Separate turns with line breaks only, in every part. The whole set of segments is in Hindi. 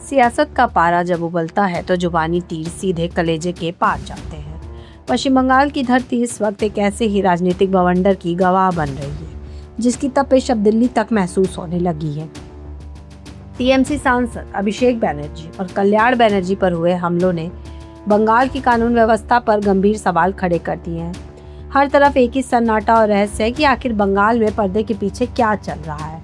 सियासत का पारा जब उबलता है तो जुबानी तीर सीधे कलेजे के पार जाते हैं। पश्चिम बंगाल की धरती इस वक्त एक ऐसे ही राजनीतिक बवंडर की गवाह बन रही है जिसकी तपिश अब दिल्ली तक महसूस होने लगी है। टीएमसी सांसद अभिषेक बनर्जी और कल्याण बनर्जी पर हुए हमलों ने बंगाल की कानून व्यवस्था पर गंभीर सवाल खड़े कर दिए हैं। हर तरफ एक ही सन्नाटा और रहस्य है कि आखिर बंगाल में पर्दे के पीछे क्या चल रहा है।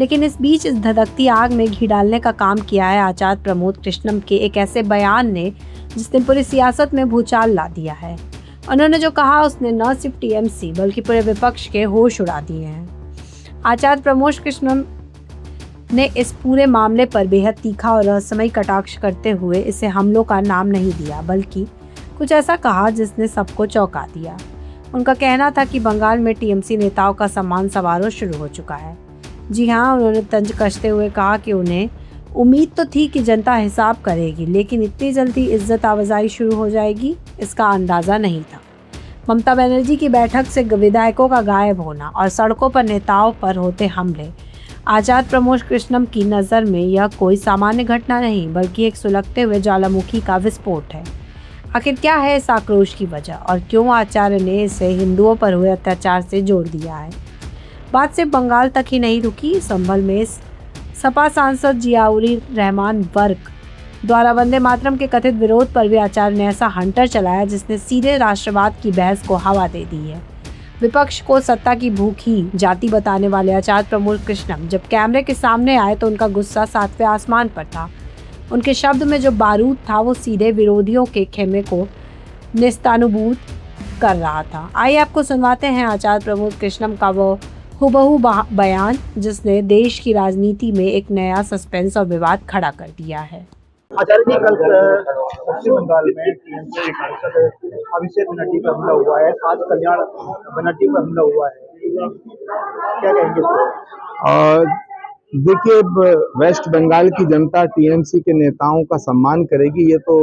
लेकिन इस बीच इस धधकती आग में घी डालने का काम किया है आचार्य प्रमोद कृष्णम के एक ऐसे बयान ने जिसने पूरी सियासत में भूचाल ला दिया है। उन्होंने जो कहा उसने न सिर्फ टीएमसी बल्कि पूरे विपक्ष के होश उड़ा दिए हैं। आचार्य प्रमोद कृष्णम ने इस पूरे मामले पर बेहद तीखा और रहस्यमयी कटाक्ष करते हुए इसे हमलों का नाम नहीं दिया बल्कि कुछ ऐसा कहा जिसने सबको चौंका दिया। उनका कहना था कि बंगाल में टीएमसी नेताओं का सम्मान समारोह शुरू हो चुका है। जी हाँ, उन्होंने तंज कसते हुए कहा कि उन्हें उम्मीद तो थी कि जनता हिसाब करेगी, लेकिन इतनी जल्दी इज्जत आवाजाई शुरू हो जाएगी इसका अंदाज़ा नहीं था। ममता बनर्जी की बैठक से विधायकों का गायब होना और सड़कों पर नेताओं पर होते हमले आचार्य प्रमोद कृष्णम की नज़र में यह कोई सामान्य घटना नहीं बल्कि एक सुलगते हुए ज्वालामुखी का विस्फोट है। आखिर क्या है इस आक्रोश की वजह और क्यों आचार्य ने इसे हिंदुओं पर हुए अत्याचार से जोड़ दिया है? बात सिर्फ बंगाल तक ही नहीं रुकी। संभल में सपा सांसद जियाउर रहमान वर्क द्वारा वंदे मातरम के कथित विरोध पर भी आचार्य ने ऐसा हंटर चलाया जिसने सीधे राष्ट्रवाद की बहस को हवा दे दी है। विपक्ष को सत्ता की भूखी जाति बताने वाले आचार्य प्रमोद कृष्णम जब कैमरे के सामने आए तो उनका गुस्सा सातवें आसमान पर था। उनके शब्द में जो बारूद था वो सीधे विरोधियों के खेमे को निस्तानुभूत कर रहा था। आइए आपको सुनवाते हैं आचार्य प्रमोद कृष्णम का वो हुबहू बयान जिसने देश की राजनीति में एक नया सस्पेंस और विवाद खड़ा कर दिया है।
आचार्य जी, कल पश्चिम बंगाल में टीएमसी सांसद अभिषेक बनर्जी पर हमला हुआ है, आज कल्याण बनर्जी पर हमला हुआ है, क्या कहेंगे?
देखिए, वेस्ट बंगाल की जनता टीएमसी के नेताओं का सम्मान करेगी ये तो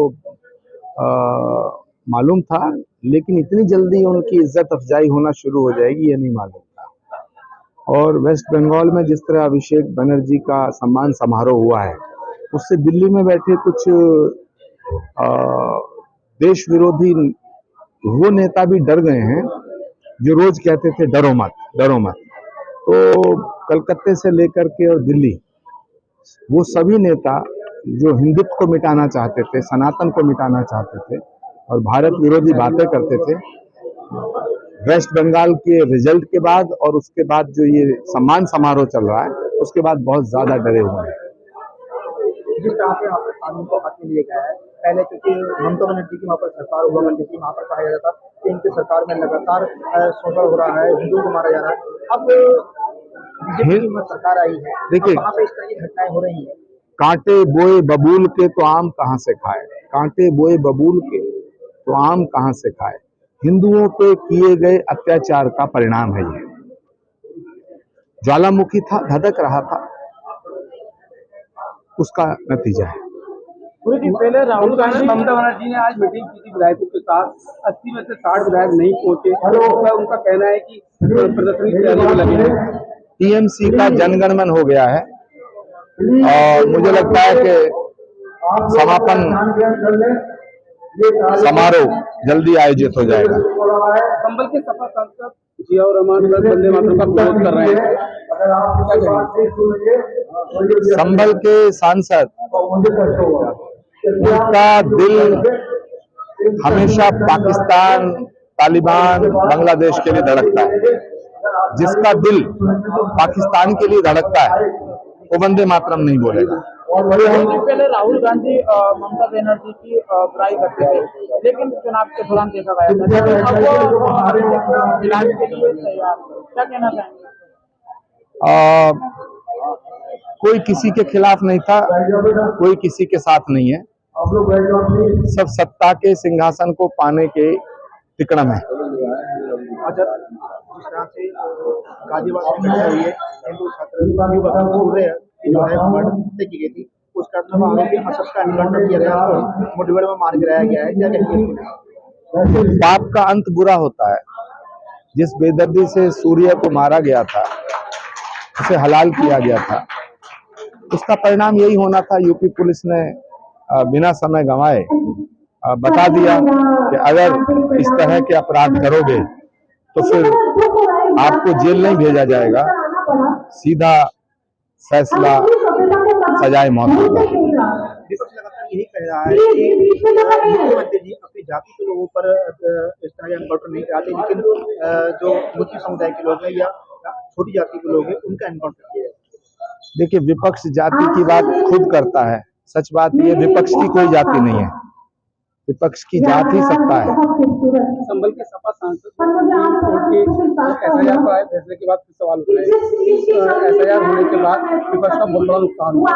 मालूम था, लेकिन इतनी जल्दी उनकी इज्जत अफजाई होना शुरू हो जाएगी ये नहीं मालूम था। और वेस्ट बंगाल में जिस तरह अभिषेक बनर्जी का सम्मान समारोह हुआ है उससे दिल्ली में बैठे कुछ देश विरोधी वो नेता भी डर गए हैं जो रोज कहते थे डरो मत डरो मत। तो कलकत्ते से लेकर के और दिल्ली वो सभी नेता जो हिंदुत्व को मिटाना चाहते थे, सनातन को मिटाना चाहते थे और भारत विरोधी बातें करते थे, वेस्ट बंगाल के रिजल्ट के बाद और उसके बाद जो ये सम्मान समारोह चल रहा है उसके बाद बहुत ज्यादा डरे हुए हैं।
जिस तरह से वहाँ पर कानून को हाथ में लिया गया है, पहले क्योंकि ममता बनर्जी की वहाँ पर सरकार हुआ करती थी, वहाँ पर कहा जाता था कि इनकी सरकार में लगातार शोषण हो रहा है, हिंदुओं को मारा जा रहा है। अब बीजेपी की सरकार आई है, देखिए वहाँ पे इस तरह की घटनाएं हो रही है।
कांटे बोए बबूल के तो आम कहाँ से खाए, कांटे बोए बबूल के तो आम कहाँ से खाए। हिंदुओं पे किए गए अत्याचार का परिणाम है ये। ज्वालामुखी था, धधक रहा था, उसका नतीजा है।
कुछ दिन पहले राहुल गांधी ममता बनर्जी ने आज मीटिंग की थी विधायकों के साथ, 80 में से 60 विधायक नहीं पहुंचे। उनका कहना है कि प्रदर्शनी की तैयारी में लगे हैं।
टीएमसी का जनगणमन हो गया है और मुझे लगता है कि समापन समारोह जल्दी आयोजित हो जाएगा।
संभल के सपा सांसद जियाउर रहमान वंदे मातरम का विरोध कर रहे हैं।
संभल के सांसद उनका दिल हमेशा पाकिस्तान, तालिबान, बांग्लादेश के लिए धड़कता है। जिसका दिल पाकिस्तान के लिए धड़कता है वो वंदे मातरम नहीं बोलेगा।
पहले राहुल गांधी ममता बनर्जी की बुराई करते थे, लेकिन चुनाव के दौरान देखा गया था क्या कहना चाहेंगे?
कोई किसी के खिलाफ नहीं था, कोई किसी के साथ नहीं है, सब सत्ता के सिंहासन को पाने के तिकड़म है।
जिस तरह से गाजियाबाद में घटना हुई है, हिंदू छात्र जो है हत्या की गई थी, उसका आरोपी असद का निकटन किया गया और मुठभेड़ में मार गिराया गया है, क्या कहेंगे?
पाप का अंत बुरा होता है। जिस बेदर्दी से सूर्य को मारा गया था, उसे हलाल किया गया था, उसका परिणाम यही होना था। यूपी पुलिस ने बिना समय गंवाए बता दिया कि अगर इस तरह के अपराध करोगे तो फिर आपको जेल नहीं भेजा जाएगा, सीधा फैसला सजाए मौत होगा।
विपक्ष लगातार यही कह रहा है कि मुख्यमंत्री जी अपनी जाति के लोगों पर इस तरह का एनकाउंटर नहीं कराते, लेकिन जो मुस्लिम समुदाय के लोग हैं या छोटी जाति के लोग हैं उनका एनकाउंटर किया जाए।
देखिए, विपक्ष जाति की बात खुद करता है। सच बात ये, विपक्ष की कोई जाति नहीं है, विपक्ष की जाति सत्ता है।
संभल के सपा सांसद एफआईआर पर आए फैसले के बाद फिर सवाल उठ रहे हैं। एफआईआर होने के बाद विपक्ष का बहुत बड़ा नुकसान हुआ।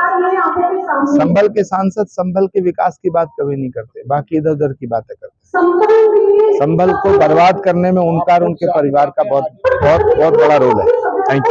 संभल के सांसद संभल के विकास की बात कभी नहीं करते, बाकी इधर उधर की बातें करते हैं। संभल को बर्बाद करने में उनका और उनके परिवार का बहुत बड़ा रोल है।